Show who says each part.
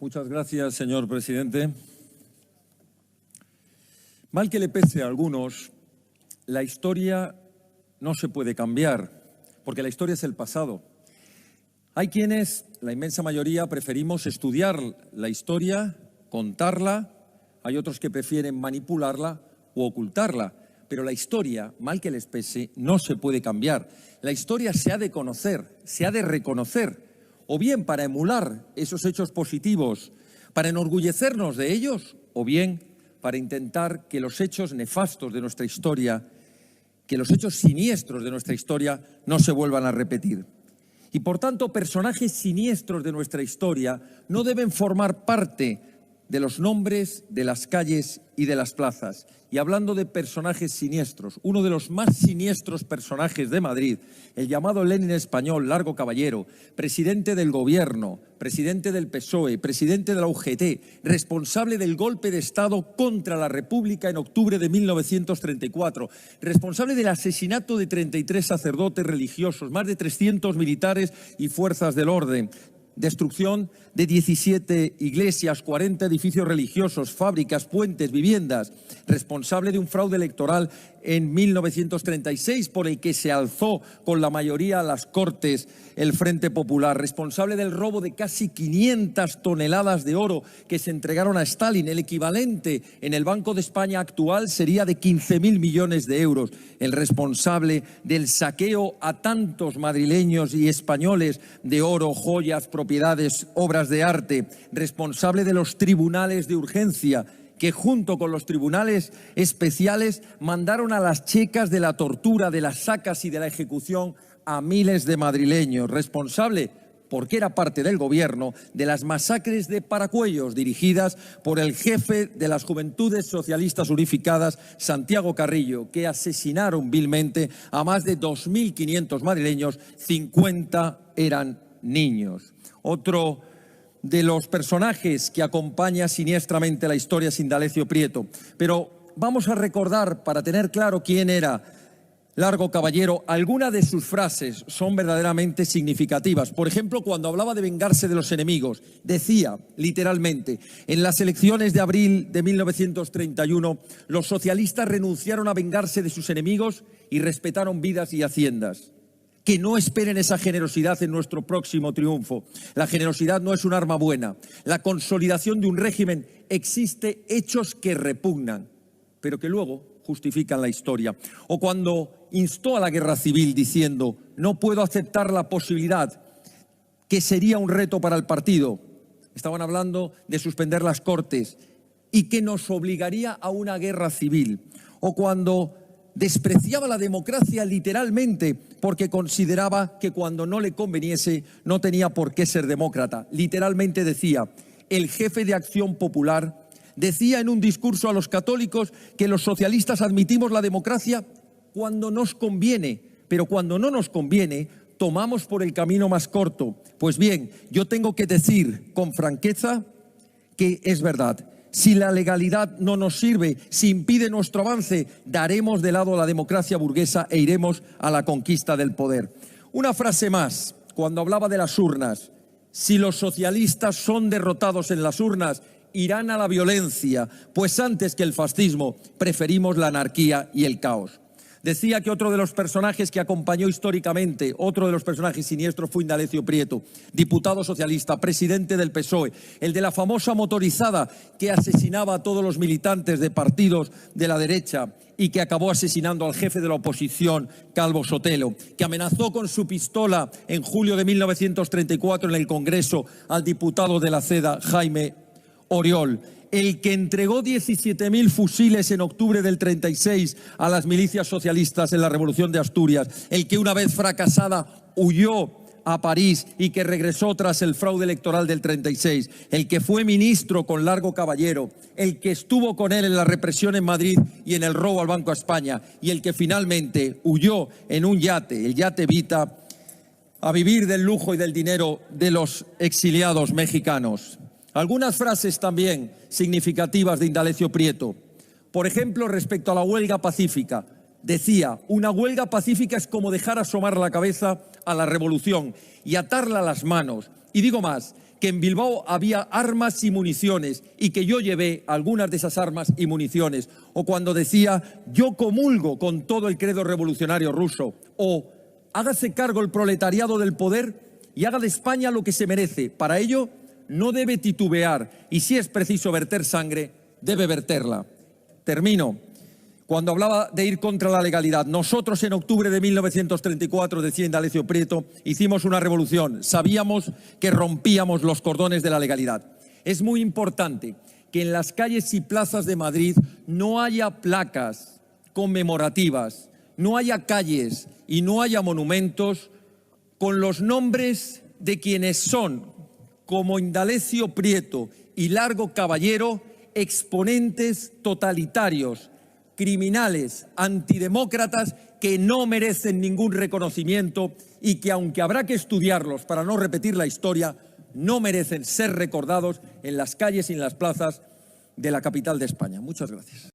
Speaker 1: Muchas gracias, señor presidente. Mal que le pese a algunos, la historia no se puede cambiar, porque la historia es el pasado. Hay quienes, la inmensa mayoría, preferimos estudiar la historia, contarla. Hay otros que prefieren manipularla u ocultarla. Pero la historia, mal que les pese, no se puede cambiar. La historia se ha de conocer, se ha de reconocer, o bien para emular esos hechos positivos, para enorgullecernos de ellos, o bien para intentar que los hechos nefastos de nuestra historia, que los hechos siniestros de nuestra historia no se vuelvan a repetir. Y por tanto, personajes siniestros de nuestra historia no deben formar parte de los nombres de las calles y de las plazas. Y hablando de personajes siniestros, uno de los más siniestros personajes de Madrid, el llamado Lenin español, Largo Caballero, presidente del Gobierno, presidente del PSOE, presidente de la UGT, responsable del golpe de Estado contra la República en octubre de 1934, responsable del asesinato de 33 sacerdotes religiosos, más de 300 militares y fuerzas del orden, destrucción de 17 iglesias, 40 edificios religiosos, fábricas, puentes, viviendas, responsable de un fraude electoral en 1936 por el que se alzó con la mayoría a las Cortes el Frente Popular, responsable del robo de casi 500 toneladas de oro que se entregaron a Stalin. El equivalente en el Banco de España actual sería de 15.000 millones de euros. El responsable del saqueo a tantos madrileños y españoles de oro, joyas, propiedades, obras de arte, responsable de los tribunales de urgencia, que junto con los tribunales especiales mandaron a las checas de la tortura, de las sacas y de la ejecución a miles de madrileños, responsable, porque era parte del gobierno, de las masacres de Paracuellos dirigidas por el jefe de las Juventudes Socialistas Unificadas, Santiago Carrillo, que asesinaron vilmente a más de 2.500 madrileños, 50 eran niños. Otro de los personajes que acompaña siniestramente la historia es Indalecio Prieto. Pero vamos a recordar, para tener claro quién era Largo Caballero, algunas de sus frases son verdaderamente significativas. Por ejemplo, cuando hablaba de vengarse de los enemigos, decía literalmente: en las elecciones de abril de 1931, los socialistas renunciaron a vengarse de sus enemigos y respetaron vidas y haciendas. Que no esperen esa generosidad en nuestro próximo triunfo. La generosidad no es un arma buena. La consolidación de un régimen existe hechos que repugnan, pero que luego justifican la historia. O cuando instó a la guerra civil diciendo: no puedo aceptar la posibilidad, que sería un reto para el partido. Estaban hablando de suspender las Cortes y que nos obligaría a una guerra civil. O cuando despreciaba la democracia literalmente porque consideraba que cuando no le conveniese no tenía por qué ser demócrata. Literalmente decía: el jefe de Acción Popular decía en un discurso a los católicos que los socialistas admitimos la democracia cuando nos conviene, pero cuando no nos conviene tomamos por el camino más corto. Pues bien, yo tengo que decir con franqueza que es verdad. Si la legalidad no nos sirve, si impide nuestro avance, daremos de lado a la democracia burguesa e iremos a la conquista del poder. Una frase más, cuando hablaba de las urnas: si los socialistas son derrotados en las urnas, irán a la violencia, pues antes que el fascismo preferimos la anarquía y el caos. Decía que otro de los personajes que acompañó históricamente, otro de los personajes siniestros, fue Indalecio Prieto, diputado socialista, presidente del PSOE, el de la famosa motorizada que asesinaba a todos los militantes de partidos de la derecha y que acabó asesinando al jefe de la oposición, Calvo Sotelo, que amenazó con su pistola en julio de 1934 en el Congreso al diputado de la CEDA, Jaime Oriol, el que entregó 17.000 fusiles en octubre del 36 a las milicias socialistas en la Revolución de Asturias, el que una vez fracasada huyó a París y que regresó tras el fraude electoral del 36, el que fue ministro con Largo Caballero, el que estuvo con él en la represión en Madrid y en el robo al Banco de España, y el que finalmente huyó en un yate, el yate Vita, a vivir del lujo y del dinero de los exiliados mexicanos. Algunas frases también significativas de Indalecio Prieto. Por ejemplo, respecto a la huelga pacífica, decía: una huelga pacífica es como dejar asomar la cabeza a la revolución y atarla a las manos. Y digo más, que en Bilbao había armas y municiones y que yo llevé algunas de esas armas y municiones, o cuando decía yo comulgo con todo el credo revolucionario ruso, o hágase cargo el proletariado del poder y haga de España lo que se merece. Para ello no debe titubear y si es preciso verter sangre, debe verterla. Termino. Cuando hablaba de ir contra la legalidad, nosotros en octubre de 1934, decía Indalecio Prieto, hicimos una revolución. Sabíamos que rompíamos los cordones de la legalidad. Es muy importante que en las calles y plazas de Madrid no haya placas conmemorativas, no haya calles y no haya monumentos con los nombres de quienes son, como Indalecio Prieto y Largo Caballero, exponentes totalitarios, criminales, antidemócratas que no merecen ningún reconocimiento y que, aunque habrá que estudiarlos para no repetir la historia, no merecen ser recordados en las calles y en las plazas de la capital de España. Muchas gracias.